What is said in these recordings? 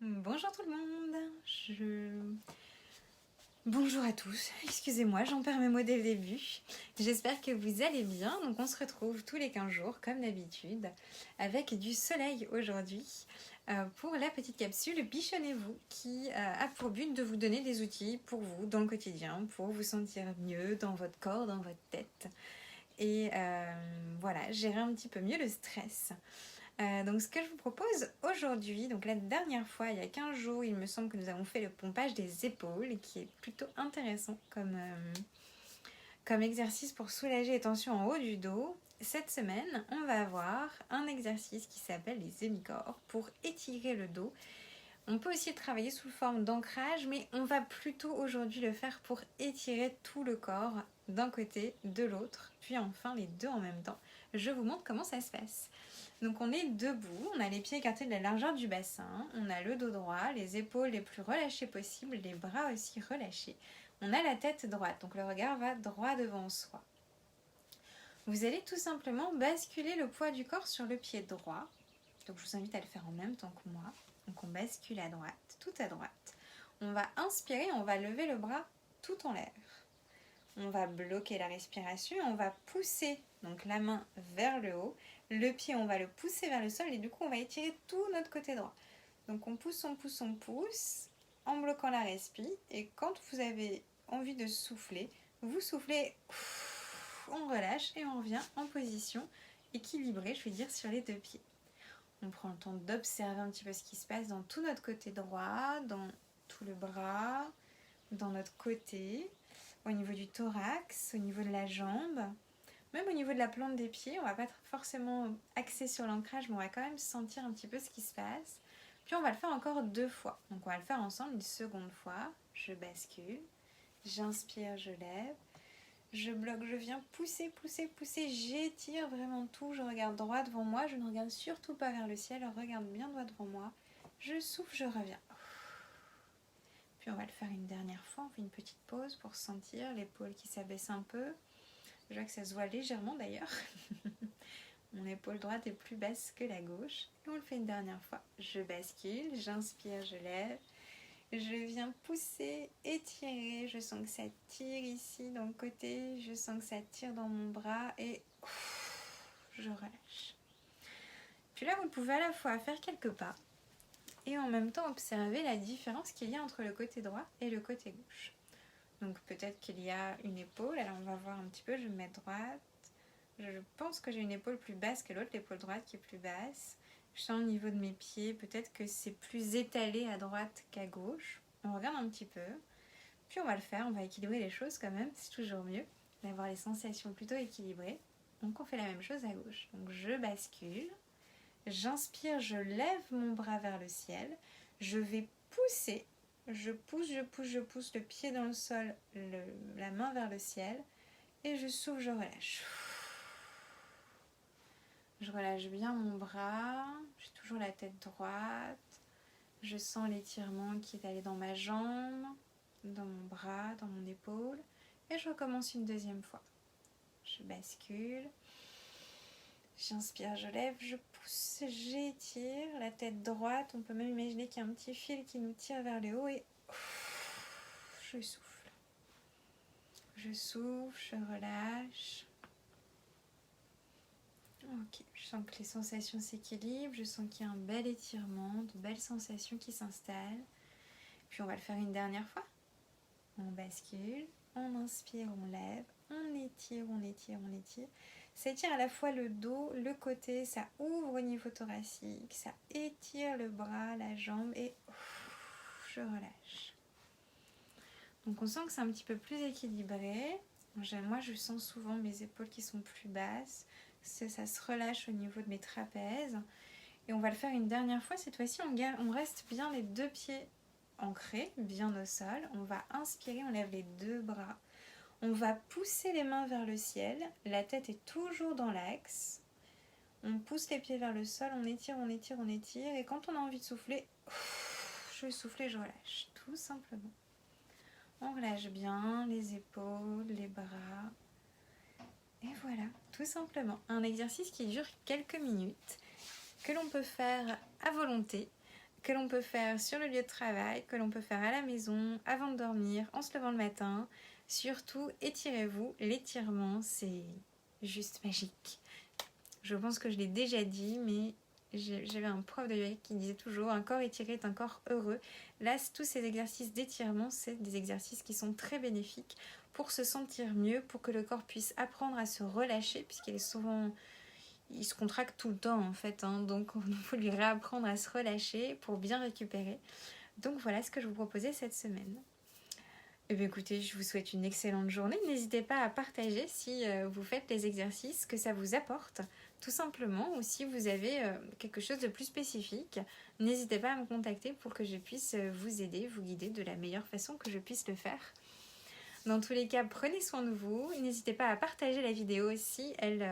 Bonjour tout le monde, bonjour à tous, excusez-moi, j'en perds mes mots dès le début. J'espère que vous allez bien, donc on se retrouve tous les 15 jours comme d'habitude avec du soleil aujourd'hui pour la petite capsule Bichonnez-vous qui a pour but de vous donner des outils pour vous dans le quotidien, pour vous sentir mieux dans votre corps, dans votre tête et voilà, gérer un petit peu mieux le stress. Donc ce que je vous propose aujourd'hui, donc la dernière fois, il y a 15 jours, il me semble que nous avons fait le pompage des épaules, qui est plutôt intéressant comme exercice pour soulager les tensions en haut du dos. Cette semaine, on va avoir un exercice qui s'appelle les hémicorps pour étirer le dos. On peut aussi travailler sous forme d'ancrage, mais on va plutôt aujourd'hui le faire pour étirer tout le corps d'un côté, de l'autre, puis enfin les deux en même temps. Je vous montre comment ça se passe. Donc on est debout, on a les pieds écartés de la largeur du bassin, on a le dos droit, les épaules les plus relâchées possibles, les bras aussi relâchés. On a la tête droite, donc le regard va droit devant soi. Vous allez tout simplement basculer le poids du corps sur le pied droit. Donc je vous invite à le faire en même temps que moi. Donc on bascule à droite, tout à droite. On va inspirer, on va lever le bras tout en l'air. On va bloquer la respiration, on va pousser donc la main vers le haut. Le pied, on va le pousser vers le sol et du coup, on va étirer tout notre côté droit. Donc on pousse, on pousse, on pousse en bloquant la respi. Et quand vous avez envie de souffler, vous soufflez, on relâche et on revient en position équilibrée, je vais dire, sur les deux pieds. On prend le temps d'observer un petit peu ce qui se passe dans tout notre côté droit, dans tout le bras, dans notre côté, au niveau du thorax, au niveau de la jambe. Même au niveau de la plante des pieds, on ne va pas être forcément axé sur l'ancrage, mais on va quand même sentir un petit peu ce qui se passe. Puis on va le faire encore 2 fois. Donc on va le faire ensemble une seconde fois. Je bascule, j'inspire, je lève, je bloque, je viens pousser, pousser, pousser, j'étire vraiment tout. Je regarde droit devant moi, je ne regarde surtout pas vers le ciel, je regarde bien droit devant moi. Je souffle, je reviens. Puis on va le faire une dernière fois, on fait une petite pause pour sentir l'épaule qui s'abaisse un peu. Je vois que ça se voit légèrement d'ailleurs. Mon épaule droite est plus basse que la gauche. Et on le fait une dernière fois. Je bascule, j'inspire, je lève. Je viens pousser, étirer. Je sens que ça tire ici dans le côté. Je sens que ça tire dans mon bras et je relâche. Puis là, vous pouvez à la fois faire quelques pas et en même temps observer la différence qu'il y a entre le côté droit et le côté gauche. Donc peut-être qu'il y a une épaule, alors on va voir un petit peu, je vais me mettre droite. Je pense que j'ai une épaule plus basse que l'autre, l'épaule droite qui est plus basse. Je sens au niveau de mes pieds, peut-être que c'est plus étalé à droite qu'à gauche. On regarde un petit peu, puis on va le faire, on va équilibrer les choses quand même, c'est toujours mieux d'avoir les sensations plutôt équilibrées. Donc on fait la même chose à gauche. Donc je bascule, j'inspire, je lève mon bras vers le ciel, je vais pousser. Je pousse, je pousse, je pousse le pied dans le sol, la main vers le ciel et je souffle, je relâche. Je relâche bien mon bras, j'ai toujours la tête droite, je sens l'étirement qui est allé dans ma jambe, dans mon bras, dans mon épaule et je recommence une deuxième fois. Je bascule, j'inspire, je lève, je pousse, j'étire la tête droite, on peut même imaginer qu'il y a un petit fil qui nous tire vers le haut et je souffle. Je souffle, je relâche. Ok, je sens que les sensations s'équilibrent, je sens qu'il y a un bel étirement, de belles sensations qui s'installent. Puis on va le faire une dernière fois. On bascule, on inspire, on lève, on étire, on étire, on étire. Ça étire à la fois le dos, le côté, ça ouvre au niveau thoracique, ça étire le bras, la jambe et je relâche. Donc on sent que c'est un petit peu plus équilibré. Moi je sens souvent mes épaules qui sont plus basses. Ça se relâche au niveau de mes trapèzes. Et on va le faire une dernière fois. Cette fois-ci, on reste bien les deux pieds ancrés, bien au sol. On va inspirer, on lève les deux bras. On va pousser les mains vers le ciel. La tête est toujours dans l'axe. On pousse les pieds vers le sol, on étire, on étire, on étire. Et quand on a envie de souffler, je souffle et je relâche, tout simplement. On relâche bien les épaules, les bras. Et voilà, tout simplement. Un exercice qui dure quelques minutes, que l'on peut faire à volonté, que l'on peut faire sur le lieu de travail, que l'on peut faire à la maison, avant de dormir, en se levant le matin. Surtout, étirez-vous. L'étirement, c'est juste magique. Je pense que je l'ai déjà dit, mais j'avais un prof de yoga qui disait toujours « Un corps étiré est un corps heureux ». Là, tous ces exercices d'étirement, c'est des exercices qui sont très bénéfiques pour se sentir mieux, pour que le corps puisse apprendre à se relâcher, puisqu'il est souvent... Il se contracte tout le temps en fait, donc il faut lui réapprendre à se relâcher pour bien récupérer. Donc voilà ce que je vous proposais cette semaine. Eh bien écoutez, je vous souhaite une excellente journée. N'hésitez pas à partager si vous faites les exercices, que ça vous apporte, tout simplement. Ou si vous avez quelque chose de plus spécifique, n'hésitez pas à me contacter pour que je puisse vous aider, vous guider de la meilleure façon que je puisse le faire. Dans tous les cas, prenez soin de vous. N'hésitez pas à partager la vidéo si elle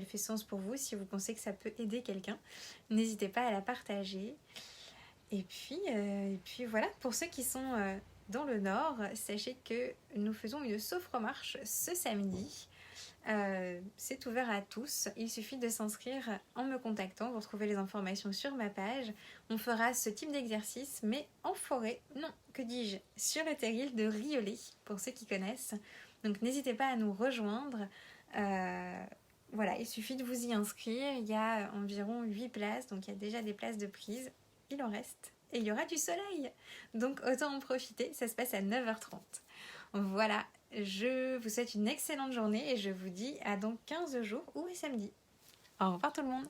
fait sens pour vous, si vous pensez que ça peut aider quelqu'un. N'hésitez pas à la partager. Et puis voilà, pour ceux qui sont dans le Nord, sachez que nous faisons une Sofremarche ce samedi. C'est ouvert à tous, il suffit de s'inscrire en me contactant, vous retrouvez les informations sur ma page. On fera ce type d'exercice, mais en forêt, non, que dis-je, sur le terril de Riolet, pour ceux qui connaissent. Donc n'hésitez pas à nous rejoindre. Voilà, il suffit de vous y inscrire, il y a environ 8 places, donc il y a déjà des places de prise. Il en reste. Et il y aura du soleil. Donc autant en profiter. Ça se passe à 9h30. Voilà. Je vous souhaite une excellente journée et je vous dis à dans 15 jours ou samedi. Au revoir tout le monde.